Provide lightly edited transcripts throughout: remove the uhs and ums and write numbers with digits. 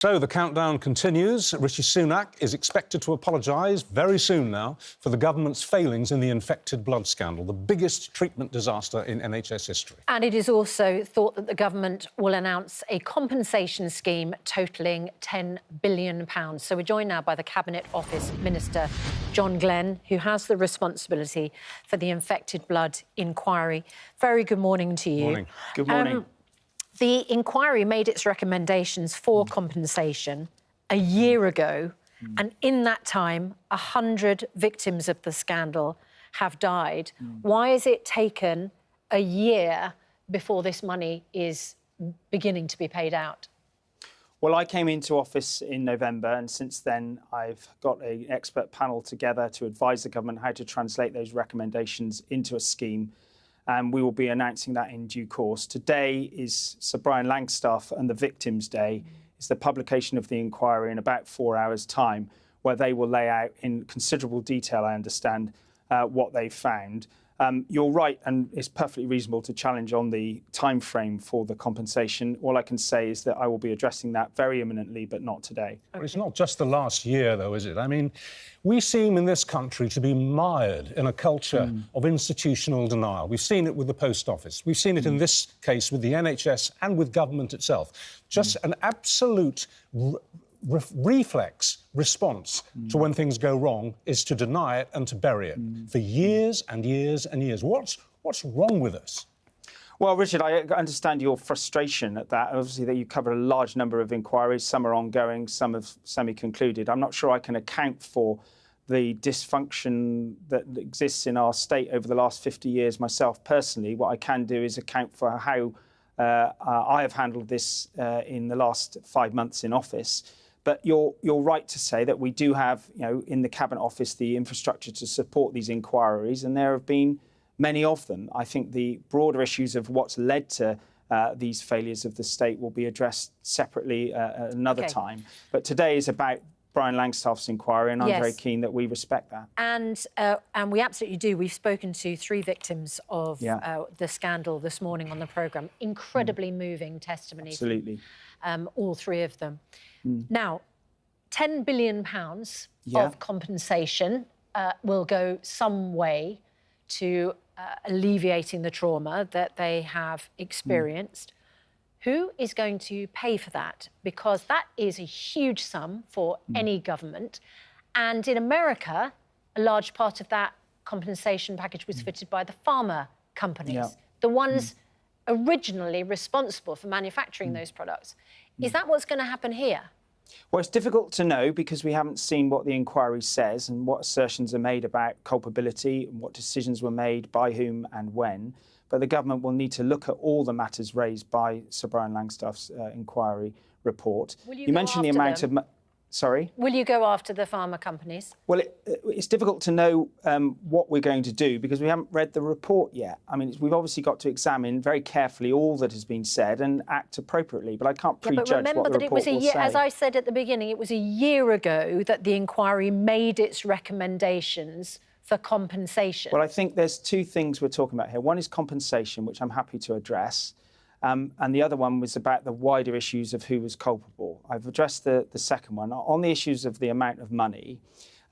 So the countdown continues. Rishi Sunak is expected to apologise very soon now for the government's failings in the infected blood scandal, the biggest treatment disaster in NHS history. And it is also thought that the government will announce a compensation scheme totalling £10 billion. So we're joined now by the Cabinet Office Minister, John Glen, who has the responsibility for the infected blood inquiry. Very good morning to you. Morning. Good morning. The inquiry made its recommendations for compensation a year ago, and in that time, 100 victims of the scandal have died. Why has it taken a year before this money is beginning to be paid out? Well, I came into office in November, and since then I've got an expert panel together to advise the government how to translate those recommendations into a scheme. And we will be announcing that in due course. Today is Sir Brian Langstaff and the Victims' Day. It's the publication of the inquiry in about 4 hours' time, where they will lay out in considerable detail, I understand, what they found. You're right, and it's perfectly reasonable to challenge on the time frame for the compensation. All I can say is that I will be addressing that very imminently, but not today. Well, it's not just the last year, though, is it? I mean, we seem in this country to be mired in a culture of institutional denial. We've seen it with the Post Office. We've seen it in this case with the NHS and with government itself. Just an absolute reflex response to when things go wrong is to deny it and to bury it for years and years and years. What's wrong with us? Well, Richard, I understand your frustration at that. Obviously, that you covered a large number of inquiries. Some are ongoing, some have semi-concluded. I'm not sure I can account for the dysfunction that exists in our state over the last 50 years myself personally. What I can do is account for how I have handled this in the last 5 months in office. But you're right to say that we do have, in the Cabinet Office, the infrastructure to support these inquiries, and there have been many of them. I think the broader issues of what's led to these failures of the state will be addressed separately at another time. But today is about Brian Langstaff's inquiry, and I'm very keen that we respect that. And we absolutely do. We've spoken to 3 victims of the scandal this morning on the programme. Incredibly moving testimony. Absolutely. All 3 of them. Now, £10 billion of compensation will go some way to alleviating the trauma that they have experienced. Who is going to pay for that? Because that is a huge sum for any government. And in America, a large part of that compensation package was fitted by the pharma companies, the ones originally responsible for manufacturing those products. Is that what's going to happen here? Well, it's difficult to know because we haven't seen what the inquiry says and what assertions are made about culpability and what decisions were made by whom and when. But the government will need to look at all the matters raised by Sir Brian Langstaff's inquiry report. You mentioned the amount of... Sorry? Will you go after the pharma companies? Well, it's difficult to know what we're going to do because we haven't read the report yet. I mean, we've obviously got to examine very carefully all that has been said and act appropriately, but I can't prejudge what the report will say. But remember that it was a year, as I said at the beginning, it was a year ago that the inquiry made its recommendations for compensation. Well, I think there's 2 things we're talking about here. One is compensation, which I'm happy to address. And the other one was about the wider issues of who was culpable. I've addressed the second one. On the issues of the amount of money,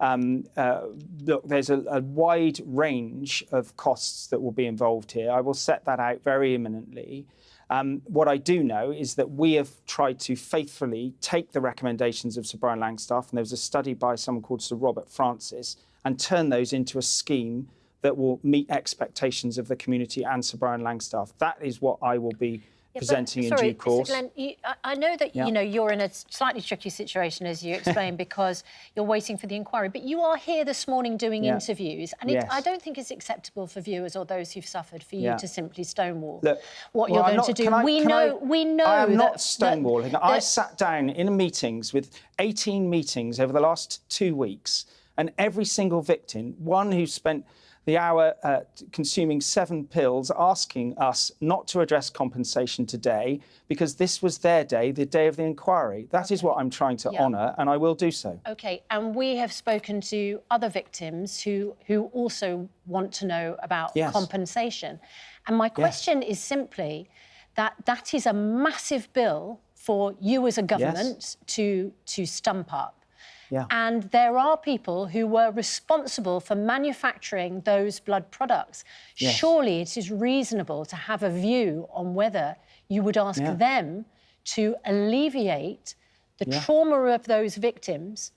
look, there's a wide range of costs that will be involved here. I will set that out very imminently. What I do know is that we have tried to faithfully take the recommendations of Sir Brian Langstaff, and there was a study by someone called Sir Robert Francis, and turn those into a scheme that will meet expectations of the community and Sir Brian Langstaff. That is what I will be presenting in due course. Glen, I know that you're in a slightly tricky situation, as you explained, because you're waiting for the inquiry. But you are here this morning doing interviews, and I don't think it's acceptable for viewers or those who've suffered for you to simply stonewall what you're going to do. We know I am not stonewalling. I sat down in meetings with 18 meetings over the last 2 weeks, and every single victim, one who spent the hour consuming 7 pills, asking us not to address compensation today because this was their day, the day of the inquiry. That is what I'm trying to honour, and I will do so. OK, and we have spoken to other victims who also want to know about compensation. And my question is simply that is a massive bill for you as a government to stump up. Yeah. And there are people who were responsible for manufacturing those blood products. Yes. Surely it is reasonable to have a view on whether you would ask them to alleviate the trauma of those victims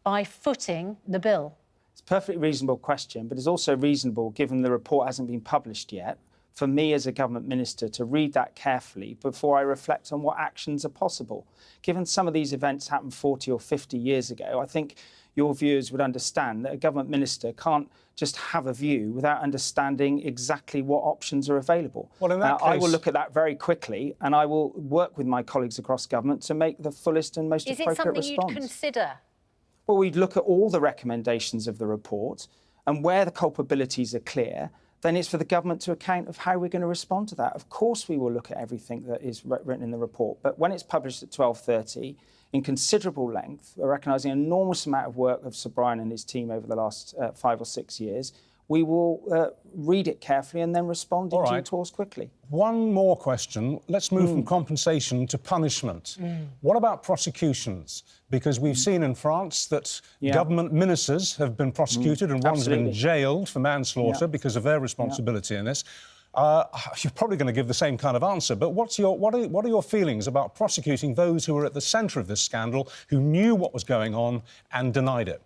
by footing the bill. It's a perfectly reasonable question, but it's also reasonable, given the report hasn't been published yet, for me as a government minister to read that carefully before I reflect on what actions are possible. Given some of these events happened 40 or 50 years ago, I think your viewers would understand that a government minister can't just have a view without understanding exactly what options are available. Well, in that case, I will look at that very quickly, and I will work with my colleagues across government to make the fullest and most appropriate response. Is it something you'd consider? Well, we'd look at all the recommendations of the report, and where the culpabilities are clear, then it's for the government to account of how we're going to respond to that. Of course, we will look at everything that is written in the report, but when it's published at 12:30, in considerable length, recognising an enormous amount of work of Sir Brian and his team over the last 5 or 6 years, we will read it carefully and then respond in due course quickly. One more question. Let's move from compensation to punishment. What about prosecutions? Because we've seen in France that government ministers have been prosecuted and one's been jailed for manslaughter because of their responsibility in this. You're probably going to give the same kind of answer, but what are your feelings about prosecuting those who were at the centre of this scandal, who knew what was going on and denied it?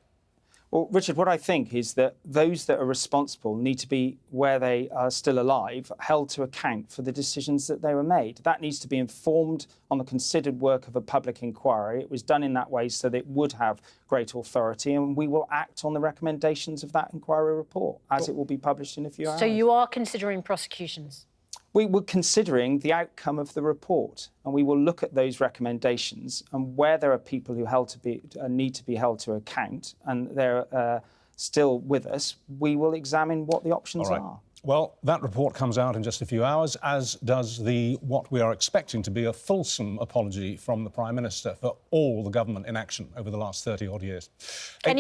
Well, Richard, what I think is that those that are responsible need to be, where they are still alive, held to account for the decisions that they were made. That needs to be informed on the considered work of a public inquiry. It was done in that way so that it would have great authority, and we will act on the recommendations of that inquiry report as it will be published in a few hours. So you are considering prosecutions? We were considering the outcome of the report, and we will look at those recommendations, and where there are people who need to be held to account and they're still with us, we will examine what the options are. Well, that report comes out in just a few hours, as does what we are expecting to be a fulsome apology from the Prime Minister for all the government inaction over the last 30-odd years. Can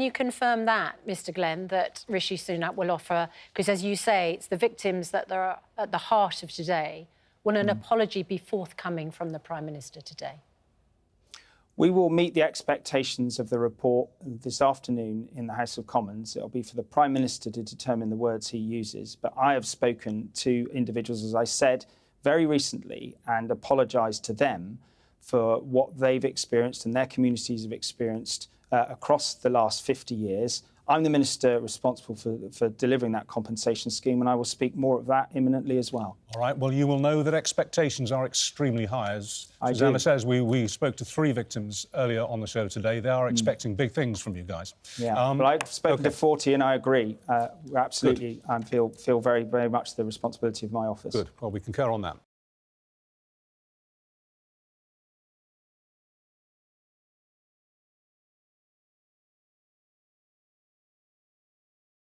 you confirm that, Mr Glen, that Rishi Sunak will offer, because as you say, it's the victims that are at the heart of today, will an apology be forthcoming from the Prime Minister today? We will meet the expectations of the report this afternoon in the House of Commons. It'll be for the Prime Minister to determine the words he uses. But I have spoken to individuals, as I said, very recently and apologised to them for what they've experienced and their communities have experienced across the last 50 years. I'm the Minister responsible for delivering that compensation scheme, and I will speak more of that imminently as well. All right, well, you will know that expectations are extremely high. As Susanna says, we spoke to 3 victims earlier on the show today. They are expecting big things from you guys. Yeah, but I've spoken to 40 and I agree. Absolutely, I feel very, very much the responsibility of my office. Good, well, we concur on that.